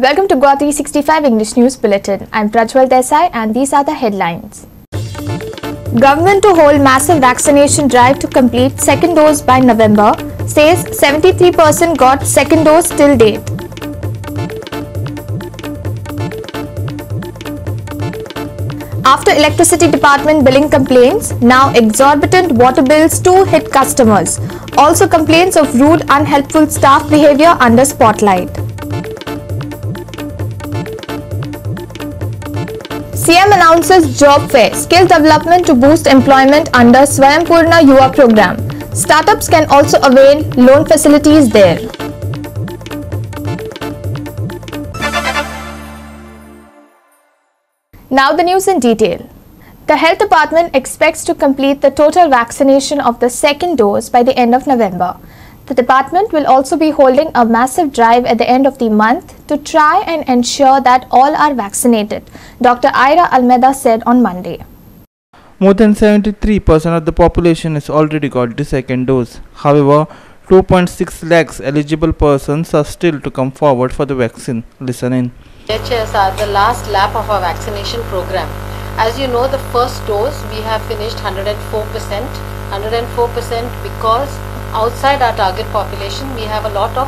Welcome to Goa 365 English News Bulletin. I'm Prajwal Desai and these are the headlines. Government to hold massive vaccination drive to complete second dose by November, says 73% got second dose till date. After electricity department billing complaints, now exorbitant water bills too hit customers. Also complaints of rude, unhelpful staff behavior under spotlight. CM announces job fair, skill development to boost employment under Swayambhurna Yuva program. Startups can also avail loan facilities there. Now the news in detail. The Health Department expects to complete the total vaccination of the second dose by the end of November. The department will also be holding a massive drive at the end of the month to try and ensure that all are vaccinated, Dr. Ira Almeida said on Monday. More than 73% of the population has already got the second dose. However, 2.6 lakhs eligible persons are still to come forward for the vaccine. Listen in. HS are the last lap of our vaccination program. As you know, the first dose we have finished 104%. 104% because outside our target population, we have a lot of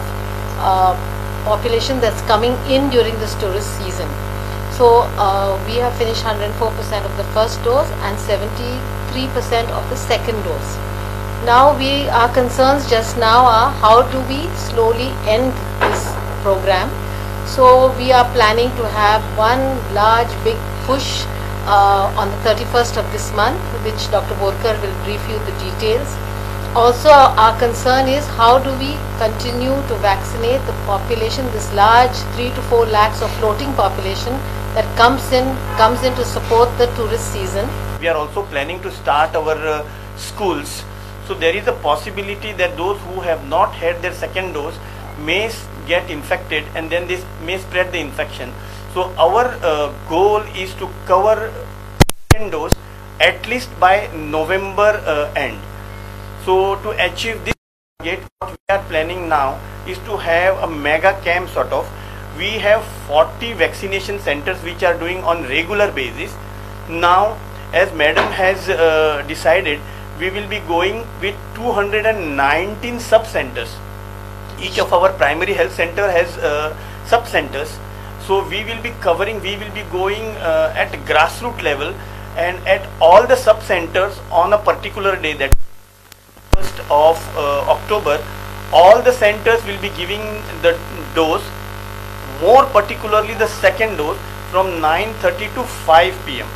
population that's coming in during this tourist season. So we have finished 104% of the first dose and 73% of the second dose. Now our concerns just now are how do we slowly end this program. So we are planning to have one large big push on the 31st of this month, which Dr. Borkar will brief you the details. Also, our concern is how do we continue to vaccinate the population, this large 3 to 4 lakhs of floating population that comes in to support the tourist season. We are also planning to start our schools. So there is a possibility that those who have not had their second dose may get infected and then this may spread the infection. So our goal is to cover second dose at least by November end. So to achieve this target, what we are planning now is to have a mega camp sort of. We have 40 vaccination centers which are doing on regular basis. Now, as Madam has decided, we will be going with 219 sub-centers. Each of our primary health center has sub-centers. So we will be covering, we will be going at grassroots level and at all the sub-centers on a particular day, that 1st of October, all the centers will be giving the dose, more particularly the second dose from 9:30 to 5 p.m.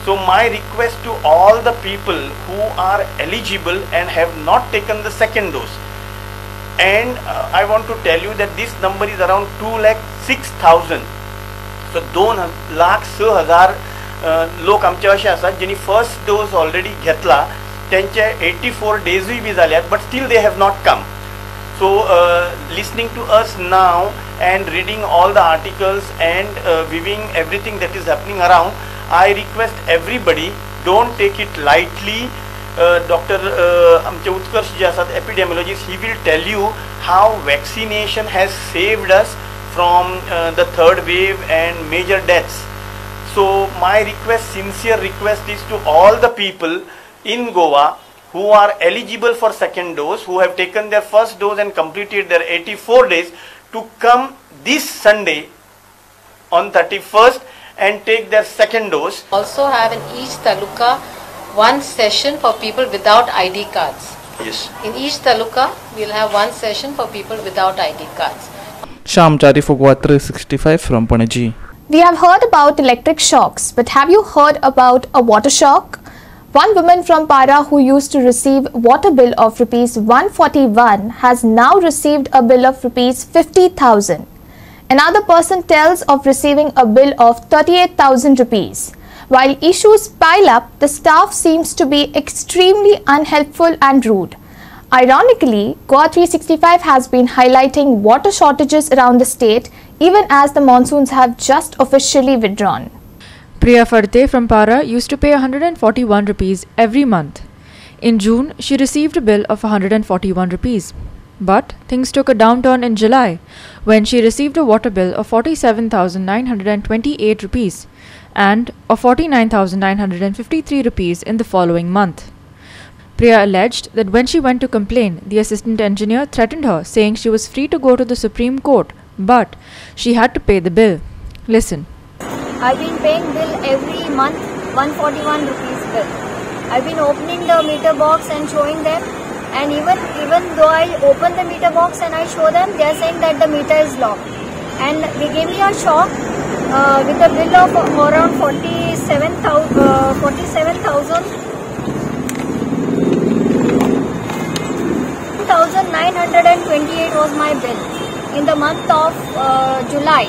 So my request to all the people who are eligible and have not taken the second dose, and I want to tell you that this number is around 2,06,000. So 2,06,000 लोक आमचे असे आसात ज्यांनी first dose already घेतला, त्यांचे 84 डेजूय B जाल्यात, but still they have not come. So listening to us now and reading all the articles and viewing everything that is happening around, I request everybody, don't take it lightly. Dr. आमचे उत्कर्ष जे आसात epidemiologist, he will tell you how vaccination has saved us from the third wave and major deaths. So my request, sincere request, is to all the people in Goa who are eligible for second dose, who have taken their first dose and completed their 84 days, to come this Sunday on 31st and take their second dose. Also have in each taluka one session for people without ID cards. Yes. In each taluka we will have one session for people without ID cards. Shyam Chari for Goa 365 from Panaji. We have heard about electric shocks, but have you heard about a water shock? One woman from Para who used to receive water bill of rupees 141 has now received a bill of rupees 50,000. Another person tells of receiving a bill of 38,000 rupees. While issues pile up, the staff seems to be extremely unhelpful and rude. Ironically, Goa 365 has been highlighting water shortages around the state even as the monsoons have just officially withdrawn. Priya Farte from Para used to pay 141 rupees every month. In June, she received a bill of 141 rupees. But things took a downturn in July when she received a water bill of 47,928 rupees and of 49,953 rupees in the following month. Priya alleged that when she went to complain, the assistant engineer threatened her, saying she was free to go to the Supreme Court, but she had to pay the bill. Listen. I've been paying bill every month, 141 rupees bill. I've been opening the meter box and showing them, and even though I open the meter box and I show them, they are saying that the meter is locked. And they gave me a shock with a bill of around 47,928 was my bill in the month of July.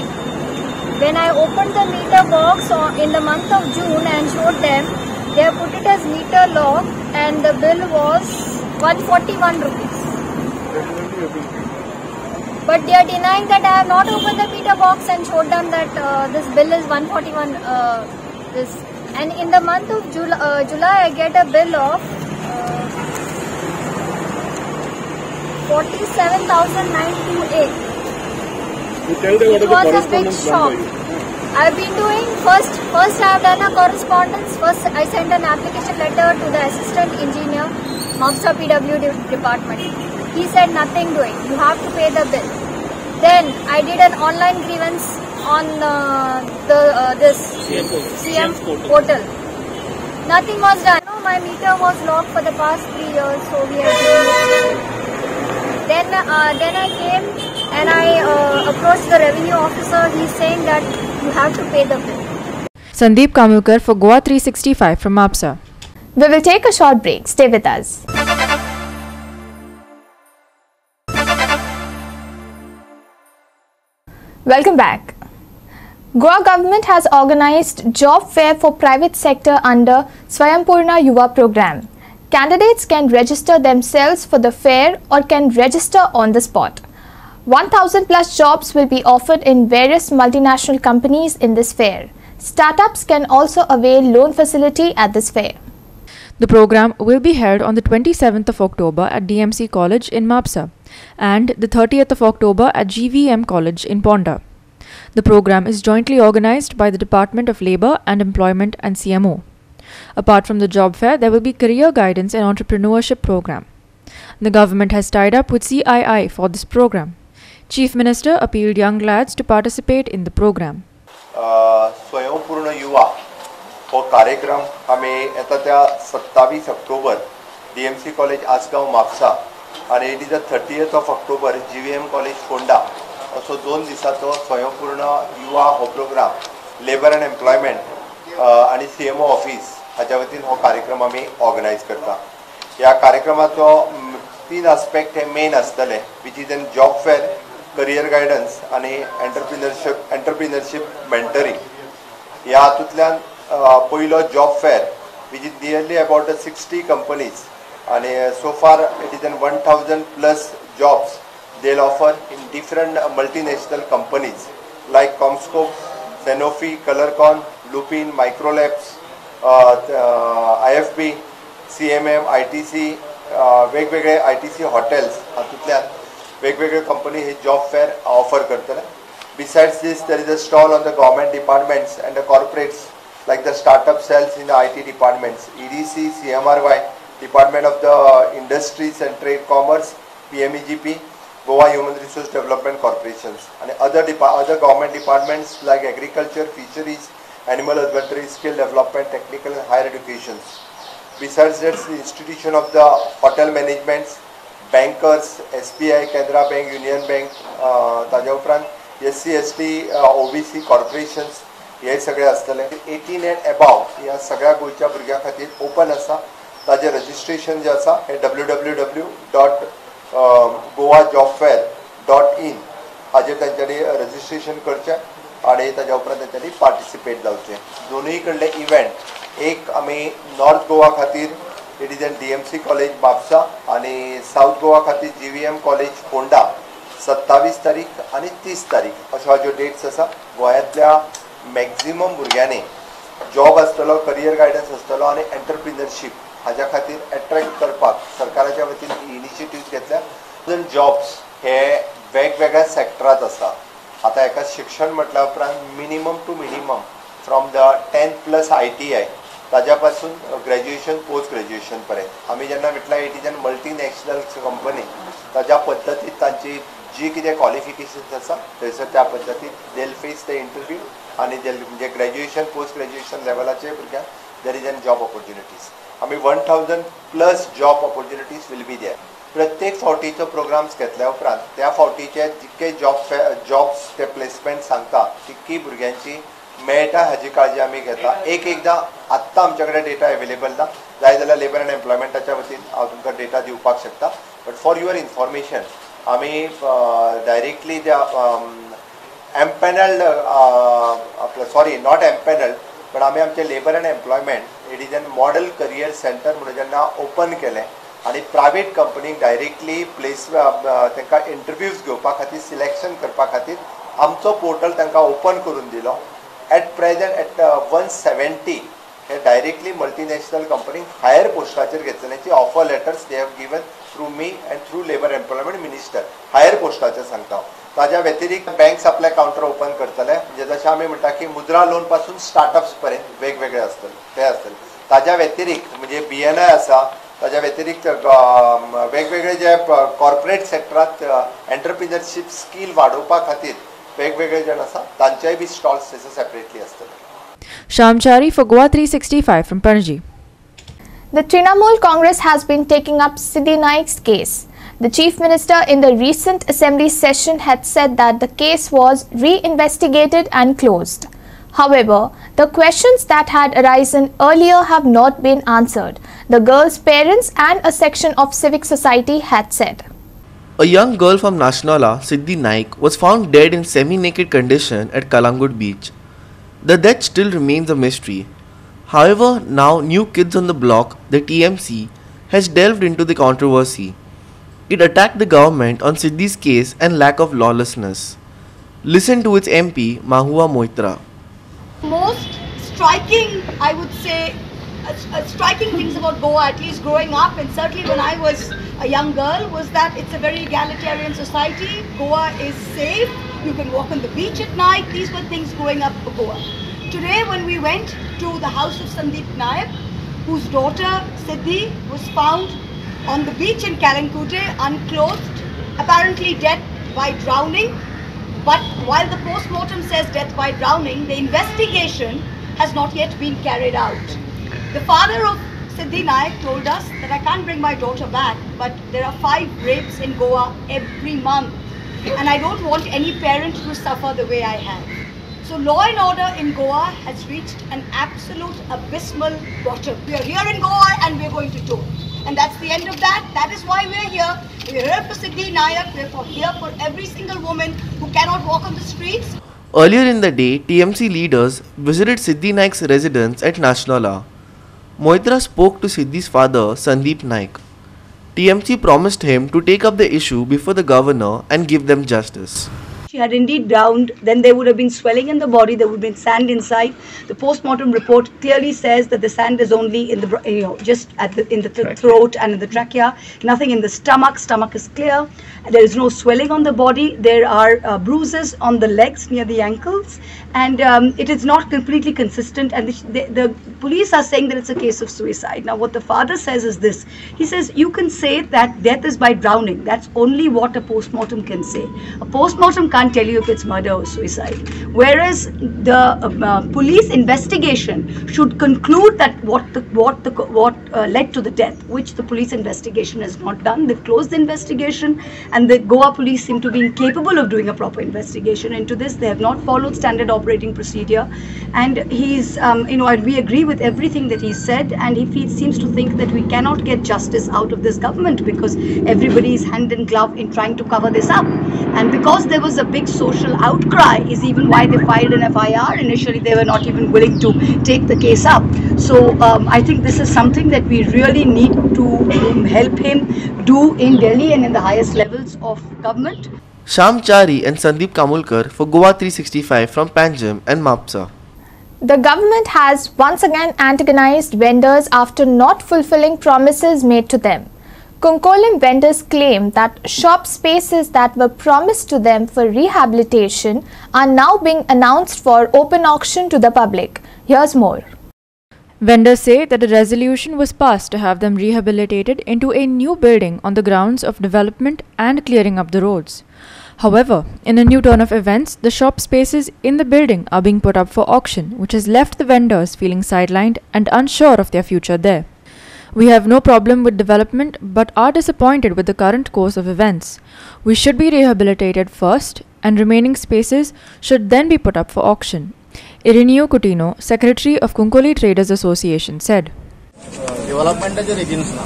When I opened the meter box in the month of June and showed them, they have put it as meter lock and the bill was 141 rupees. But they are denying that I have not opened the meter box and showed them that this bill is 141. And in the month of July, I get a bill of 47,928. It was a big shock. I've been doing first I have done a correspondence. First I sent an application letter to the assistant engineer, MAPSA PW department. He said nothing doing. You have to pay the bill. Then I did an online grievance on this CM portal. Nothing was done. My meter was locked for the past 3 years, so we are doing. Then I came and I approached the revenue officer. He's saying that you have to pay the bill. Sandeep Kamukar for Goa 365 from MAPSA. We will take a short break. Stay with us. Welcome back. Goa government has organized job fair for private sector under Swayampurna Yuva program. Candidates can register themselves for the fair or can register on the spot. 1,000 plus jobs will be offered in various multinational companies in this fair. Startups can also avail loan facility at this fair. The program will be held on the 27th of October at DMC College in MAPSA and the 30th of October at GVM College in Ponda. The program is jointly organized by the Department of Labour and Employment and CMO. Apart from the job fair, there will be career guidance and entrepreneurship program. The government has tied up with CII for this program. Chief Minister appealed young lads to participate in the program. स्वयंपूर्ण युवा हो कार्यक्रम आम्ही येता त्या 27 October DMC college Assagao Mapusa आणि it is the 30th of October GVM college Ponda असो 2 दिसाचो स्वयंपूर्ण युवा हो प्रोग्राम लेबर अँड एम्प्लॉयमेंट आणि CMO ऑफिस हाच्या वतीन हो कार्यक्रम आम्ही ऑर्गनायज करता. ह्या कार्यक्रमाचो 3 आस्पेक्ट हे मेन आसतले, which is an job fair, career guidance आणि एंटरप्रिनरशिप मेंटरिंग. ह्या हातूंतल्यान पयलो job fair which is nearly about 60 companies आणि so far it is an 1,000 plus jobs they'll offer in different multinational companies like Comscope, Sanofi, Colorcon, Lupin, Microlabs, IFB, CMM, ITC, वेगवेगळे ITC hotels हातूंतल्यान वेगवेगळे company हे job fair offer करतले. Besides this, there is a stall on the government departments and the corporates like the startup cells in the IT departments, EDC, CMRY, Department of the Industries and Trade Commerce, PMEGP, Goa Human Resource Development Corporations, and other government departments like agriculture, fisheries, animal husbandry, skill development, technical and higher education. Besides that, the institution of the hotel managements, bankers, SBI, Canara Bank, Union Bank, ताज्या उपरांत SC, ST, OBC corporations हे सगळे आसतले. 18 and above ह्या सगळ्या गोंयच्या भुरग्यां खातीर open आसा. ताजें रजिस्ट्रेशन जें आसा हें www.goajobfair.in हाजेर तांच्यांनी रजिस्ट्रेशन करचें आणि ताज्या उपरांत तांच्यांनी पार्टिसिपेट जावचें. दोनूय कडले इव्हेंट, एक आमी नॉर्थ गोवा खातीर it is N DMC college Mapusa आणि साऊथ गोवा खातीर GVM कॉलेज फोंडा 27 तारीख आणि 30 तारीख अशो हाज्यो डेट्स आसा. गोंयांतल्या मॅक्झिमम भुरग्यांनी जॉब आसतलो, करियर गायडन्स आसतलो आणि एंटरप्रिनरशीप हाज्या खातीर एट्रॅक्ट करपाक सरकाराच्या वतीन इनिशिएटिव्ह घेतल्या जॉब्स हे वेगवेगळ्या सेक्टरात आसा. आता एका शिक्षण म्हटल्या उपरांत minimum to minimum from the 10+ ITI ताज्या पासून ग्रॅज्युएशन पोस्ट ग्रॅज्युएशन पर्यंत आमी जेन्ना म्हटल्यार it is N multinational company ताज्या पद्दतीन तांची जी कितें क्वॉलिफिकेशन्स आसा थंयसर त्या पद्दतीन दे फेस द इंटरव्यू आनी म्हणजे ग्रॅज्युएशन पोस्ट ग्रॅज्युएशन लेवलाचे भुरग्यांक there is an job opportunities. आमी 1000+ job opportunities will be there. प्रत्येक फावटीचो प्रोग्राम्स घेतल्या उपरांत त्या फावटीचे जितके जॉब्स ते प्लेसमेंट सांगता तितकी भुरग्यांची मेळटा हाजी काळजी आमी घेता. एकदां आत्तां आमचे कडेन डेटा एवेलेबल ना, जाय जाल्यार लेबर एंड एम्प्लॉयमेंटाच्या वतीन हांव तुमकां डेटा दिवपाक शकता. बट फॉर युअर इन्फॉर्मेशन आमी डायरेक्टली त्या एम्पॅनल्ड सॉरी नॉट एम्पॅनल्ड पण आमी आमचे labour and employment it is N model career centre म्हणून जेन्ना ओपन केलें आनी प्रायवेट कंपनीक डायरेक्टली प्लेस तांकां इंटरव्यूज घेवपा खातीर सिलेक्शन करपा खातीर आमचो पोर्टल तांकां ओपन करून दिलो. एट प्रेजेंट एट 170 हे डायरेक्टली मल्टीनॅशनल कंपनीक हायर पोस्टाचेर घेतल्याची offer letters they have given through me and through labour employment minister higher पोस्टाचेर सांगता. ताज्या व्यतिरिक्त बँक्स आपले काउंटर ओपन करतले म्हणजे जशें आमी म्हणटा की मुद्रा लोन पासून स्टार्टअप्स पर्यंत वेगवेगळे आसतले ते आसतले. ताज्या व्यतिरिक्त म्हणजे BNI आसा, ताज्या व्यतिरिक्त वेगवेगळे जे कॉर्पोरेट सेक्टरांत एंटरप्रिनरशीप स्कील वाडोवपा खातीर वेगवेगळे जण आसा तांचेय बी स्टॉल्स थंयसर सेपरेटली आसतले. Shamchari for Goa 365 from Panaji. The Trinamool Congress has been taking up Siddhi Naik's case. The Chief Minister in the recent Assembly session had said that the case was re-investigated and closed. However, the questions that had arisen earlier have not been answered, the girl's parents and a section of civic society had said. A young girl from Nashnala, Siddhi Naik, was found dead in semi-naked condition at Kalangud beach. The death still remains a mystery. However, now New Kids on the Block, the TMC, has delved into the controversy. It attacked the government on Siddhi's case and lack of lawlessness. Listen to its MP, Mahua Moitra. Most striking, I would say, striking things about Goa, at least growing up and certainly when I was a young girl, was that it's a very egalitarian society. Goa is safe. You can walk on the beach at night. These were things growing up for Goa. Today when we went to the house of Sandeep Naik, whose daughter Siddhi was found on the beach in Kalankute, unclothed, apparently dead by drowning. But while the post-mortem says death by drowning, the investigation has not yet been carried out. The father of Siddhi Naik told us that I can't bring my daughter back, but there are 5 rapes in Goa every month. And I don't want any parent to suffer the way I have. So law and order in Goa has reached an absolute abysmal bottom. We are here in Goa and we are going to do it. And that's the end of that. That is why we are here. We are here for Siddhi Naik. We are here for every single woman who cannot walk on the streets. Earlier in the day, TMC leaders visited Siddhi Naik's residence at Nashnala. Moitra spoke to Siddhi's father, Sandeep Naik. TMC promised him to take up the issue before the governor and give them justice. She had indeed drowned. Then there would have been swelling in the body. There would have been sand inside. The post-mortem report clearly says that the sand is only in the, just at the, in the throat and in the trachea. Nothing in the stomach. Stomach is clear. There is no swelling on the body. There are bruises on the legs near the ankles, and it is not completely consistent. And the police are saying that it's a case of suicide. Now, what the father says is this. He says you can say that death is by drowning. That's only what a post-mortem can say. A post-mortem can't tell you if it's murder or suicide. Whereas the police investigation should conclude that what led to the death, which the police investigation has not done. They've closed the investigation, and the Goa police seem to be incapable of doing a proper investigation into this. They have not followed standard operating procedure, and he's we agree with everything that he said, and he seems to think that we cannot get justice out of this government because everybody is hand in glove in trying to cover this up. And because there was a big social outcry is even why they filed an FIR. Initially they were not even willing to take the case up. So I think this is something that we really need to help him do in Delhi and in the highest levels of government. Shamchari and Sandeep Kamulkar for Goa 365 from Panjim and Mapsa. The government has once again antagonized vendors after not fulfilling promises made to them. Konkolim vendors claim that shop spaces that were promised to them for rehabilitation are now being announced for open auction to the public. Here's more. Vendors say that a resolution was passed to have them rehabilitated into a new building on the grounds of development and clearing up the roads. However, in a new turn of events, the shop spaces in the building are being put up for auction, which has left the vendors feeling sidelined and unsure of their future there. We have no problem with development but are disappointed with the current course of events. We should be rehabilitated first and remaining spaces should then be put up for auction. Irineo Coutinho, Secretary of Konkoli Traders Association, said. डेव्हलपमेंटाच्या रेजिन्सना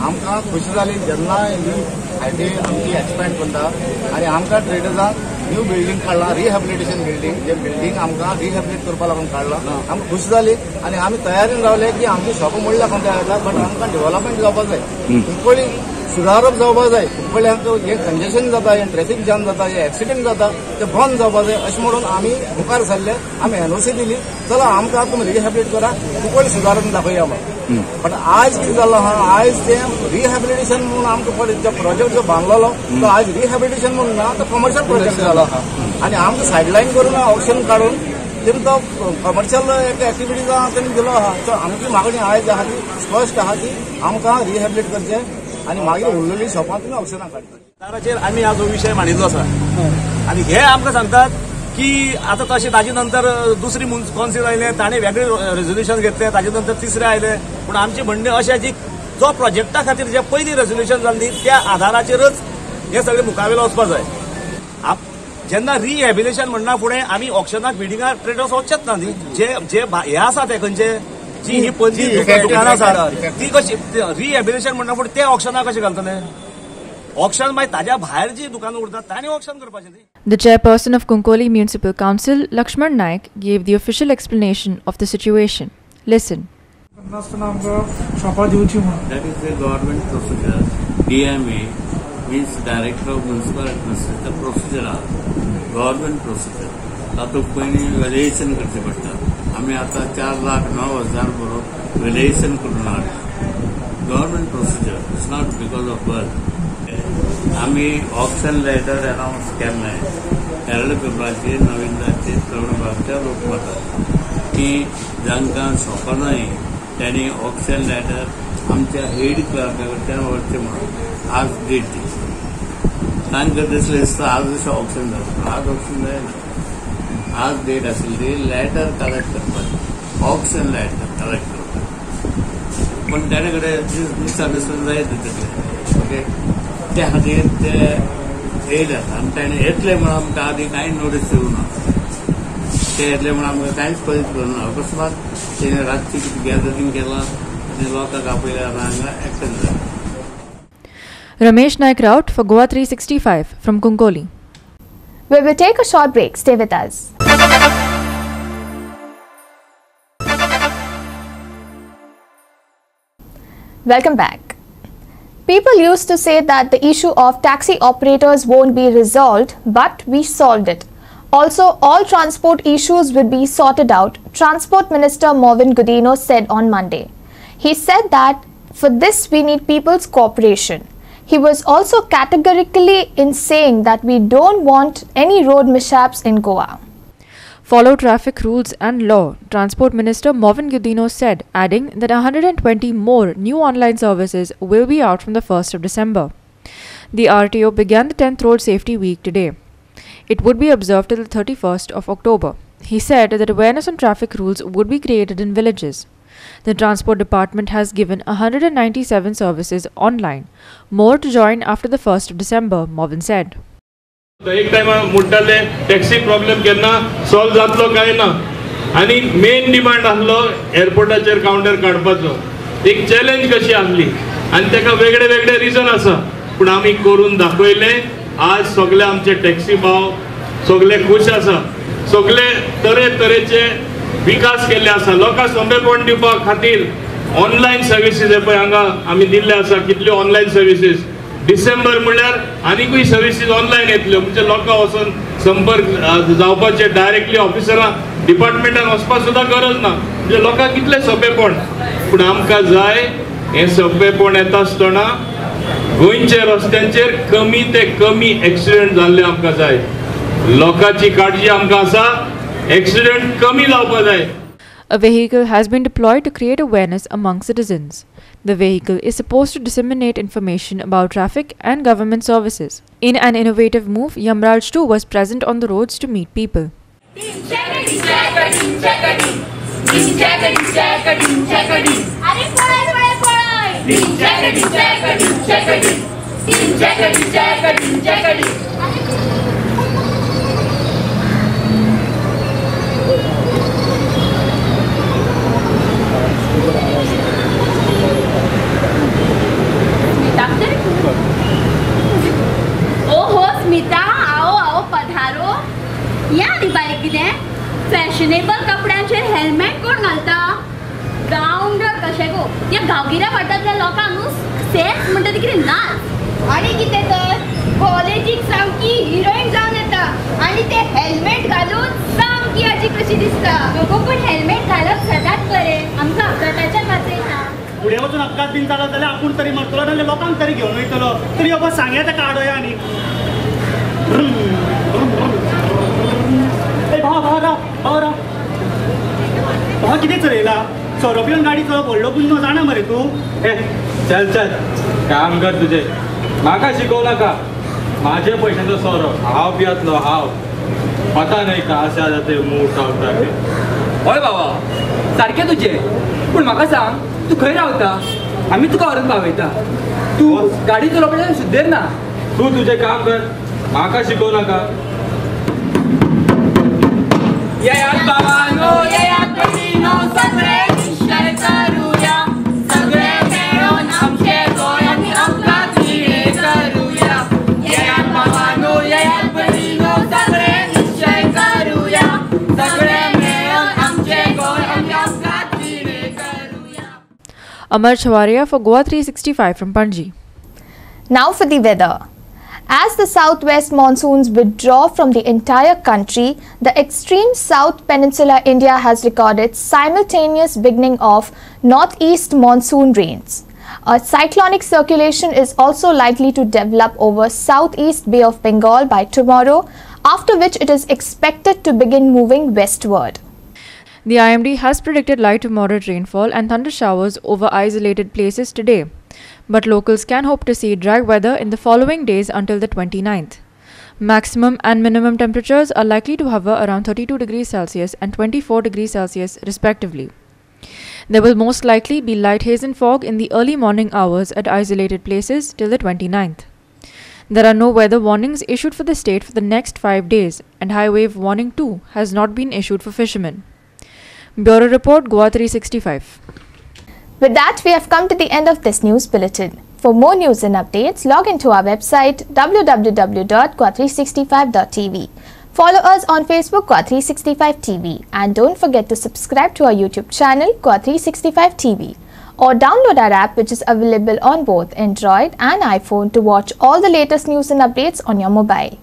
आमकां खुशी जाली जेन्ना ही highway आमची expand करता आनी आमकां ट्रेडर्सांक new building काडला rehabilitation building जे building आमकां रिहॅबिलिटेट करपा लागून काडला आमकां खुशी जाली आनी आमी तयारीन रावले की आमची शॉपां मोडल्या कोण येता बट आमकां डेव्हलपमेंट जावपाक जाय कुंकळी सुदारप जावपाक जाय कुंकळ्यांक हे कंजेशन जाता हे ट्रॅफिक जाम जाता हे एक्सिडेंट जाता ते बंद जावपाक जाय अशें म्हणून आमी मुखार सरले आमी एनओसी दिली चला आमकां तुमी रिहॅबिलिटेट करा कुंकळी सुदारून दाखोवया बट आज कितें जाल्लो आहा आज ते रिहॅबिलिटेशन म्हणून आमकां जो प्रोजेक्ट जो बांदलेलो तो आज रिहॅबिलिटेशन म्हणून ना तो कमर्शियल प्रोजेक्ट जालो आहा आनी आमकां सायडलायन करून ऑप्शन काडून तेमी तो कमर्शियल एक एक्टिविटीजा तेमी दिलो आहा सो आमची मागणी आज आहा ती स्पश्ट आहा की आमकां रिहॅबिलिटेट करचें आनी मागीर उरलेली शॉपां तुमी ऑप्शनां काडची दाराचेर आमी आज हो विशय मांडिल्लो आसा आनी हे आमकां सांगतात की आता तशें ताजे नंतर दुसरी कौन्सिल आयले ताणें वेगळे रेजोल्युशन घेतले ताजे नंतर तिसरे आयले पूण आमचें म्हणणें अशें की जो प्रोजेक्टा खातीर जे पयलीं रेजोल्युशन जाल्ली त्या आधाराचेरच हे सगळे मुखावेलो वचपाक जाय जेन्ना रिहॅबिलिटेशन म्हणना फुडें आमी ऑक्शनाक बिल्डिंगार ट्रेडर्स वचचेच ना न्ही जे हे आसा ते खंयचे जी ही पयली दुकानां आसात ती कशी रिहॅबिलिटेशन म्हणना फुडें ते ऑक्शनाक कशें घालतले ऑक्शन मागीर ताज्या भायर जी दुकानां उरतात तांणी ऑक्शन करपाचें न्ही. The chairperson of Konkoli Municipal Council, Lakshman Naik, gave the official explanation of the situation. Listen. That is the government procedure. DMA means Director of Municipal Administration. The procedure government procedure. तातूंत पयलीं valuation करचें पडटा. आमी आतां 4,09,000 बरोबर valuation करून हाडटा. Government procedure. It's not because of birth. आम्ही ऑप्शन लेटर अनाउन्स केल्लें हेरल्ड पेपराचेर नविनदाचेर तरुणभारच्या लोकमतात की जांकां शॉपां नाय त्यांनी ऑप्शन लेटर आमच्या हेड क्लर्का कडच्यान व्हरचें म्हणून आज डेट दिली तांकां दिसलें दिसता आज अशें ऑप्शन जाता आज ऑप्शन जायना आज डेट आशिल्ली लेटर कलेक्ट करपाची ऑप्शन लेटर कलेक्ट करपाची पूण तेणे कडेन दिसा दिसून जाय तितले ओके त्या खातीर ते येयल्यात आनी ताणें येतले म्हणून आमकां आदीं कांय नोटीस दिवना ते येतले म्हणून आमकां कांयच पळयत करूना अकस्मात तेणें रातची कितें गॅदरींग केलां आनी लोकांक आपयल्या आनी हांगा एक्शन जालें. Ramesh Naik Raut for Goa 365 from Konkoli. We will take a short break. Stay with us. Welcome back. People used to say that the issue of taxi operators won't be resolved, but we solved it. Also, all transport issues would be sorted out, Transport Minister Mervyn Coutinho said on Monday. He said that for this we need people's cooperation. He was also categorically in saying that we don't want any road mishaps in Goa. Follow traffic rules and law, Transport Minister Mervyn Coutinho said, adding that 120 more new online services will be out from the 1st of December. The RTO began the 10th Road Safety Week today. It would be observed till the 31st of October. He said that awareness on traffic rules would be created in villages. The Transport Department has given 197 services online. More to join after the 1st of December, Mervyn said. एक time म्हणटाले taxi problem केन्ना solve जातलो काय ना आनी main demand आसलो एअरपोर्टाचेर counter काडपाचो एक चॅलेंज कशी आसली आनी ताका वेगळे वेगळे रिजन आसा पूण आमी करून दाखयले आज सगळे आमचे टॅक्सी भाव सगळे खुश आसा सगळे तरेतरेचे विकास केल्ले आसा लोकांक सोंपेपण दिवपा खातीर ऑनलायन सर्विसीस हे पळय हांगा आमी दिल्ले आसा कितल्यो ऑनलायन सर्विसीस डिसेंबर म्हणल्यार आनीकूय सर्विसीस ऑनलायन येतल्यो म्हणजे लोकांक वचून संपर्क जावपाचे डायरेक्टली ऑफिसरां डिपार्टमेंटान वचपाक सुद्दां गरज ना म्हणजे लोकांक कितलें सोंपेपण पूण आमकां जाय हें सोंपेपण येता आसतना गोंयच्या रस्त्यांचेर कमी ते कमी एक्सिडेंट जाल्ले आमकां जाय. लोकांची काळजी आमकां आसा, एक्सिडेंट कमी जावपाक जाय. A vehicle has been deployed to create awareness among citizens. The vehicle is supposed to disseminate information about traffic and government services. In an innovative move, Yamraj too was present on the roads to meet people. Smita, आओ पधारो. या आनी bye कितें fashionable कपड्यांचेर helmet कोण घालता? गावंडर कशें गो. या गांवगिऱ्या वाठारांतल्या लोकांक सेक्स म्हणटा ती कितें नाच. आनी कितें तर कॉलेजीक सामकी हिरोईन जावन येता आनी ते हेल्मेट घालून सामकी हाजी कशी दिसता. लोक पूण हेल्मेट घालप सदांच बरें, आमकां अपघाताच्यान वाचयता. फुडें वचून अपघात बीन जालो जाल्यार आपूण तरी मरतलो नाल्यार लोकांक तरी घेवन वयतलो. तरी बाबा सांगया ताका आडोया आनी भावा कितें चलयला? सौरभियन गाडी चलोवप व्हडलो गुन्नो जाणा मरे तूं. चल चल काम कर तुझे. म्हाका शिकोव नाका. माझे पैशांचो सोरो हांव पियातलो हांव. पता नाही का अशा जाते मूड टावता ते. हय बाबा सारकें तुजें. पूण म्हाका सांग तूं खंय रावता? आमी तुका व्हरून पावयता. तूं गाडी चलोवपाचें सुद्देर ना. तूं तुजें काम कर. म्हाका शिकोव नाका. येयात बाबांनो, येयात भयणीनो, सगळे निश्चय करूया. सगळे मेळून आमचे गोंय आमी अपघात निळे करूया. येयात बाबांनो, येयात भयणीनो, सगळे निश्चय करूया. सगळे मेळून आमचे गोंय आमी अपघात निळे करूया. Amar Chhawaria for Goa 365 from Panji. Now for the weather. As the southwest monsoons withdraw from the entire country, the extreme south peninsular India has recorded simultaneous beginning of northeast monsoon rains. A cyclonic circulation is also likely to develop over southeast Bay of Bengal by tomorrow, after which it is expected to begin moving westward. The IMD has predicted light to moderate rainfall and thunder showers over isolated places today, but locals can hope to see dry weather in the following days until the 29th. Maximum and minimum temperatures are likely to hover around 32 degrees Celsius and 24 degrees Celsius respectively. There will most likely be light haze and fog in the early morning hours at isolated places till the 29th. There are no weather warnings issued for the state for the next 5 days, and high wave warning too has not been issued for fishermen. Bureau Report, Goa 365. With that, we have come to the end of this news bulletin. For more news and updates, log into our website www.goa365.tv. Follow us on Facebook, Goa365 TV, and don't forget to subscribe to our YouTube channel, Goa365 TV, or download our app, which is available on both Android and iPhone, to watch all the latest news and updates on your mobile.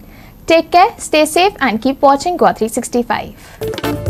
Take care, stay safe, and keep watching Goa365.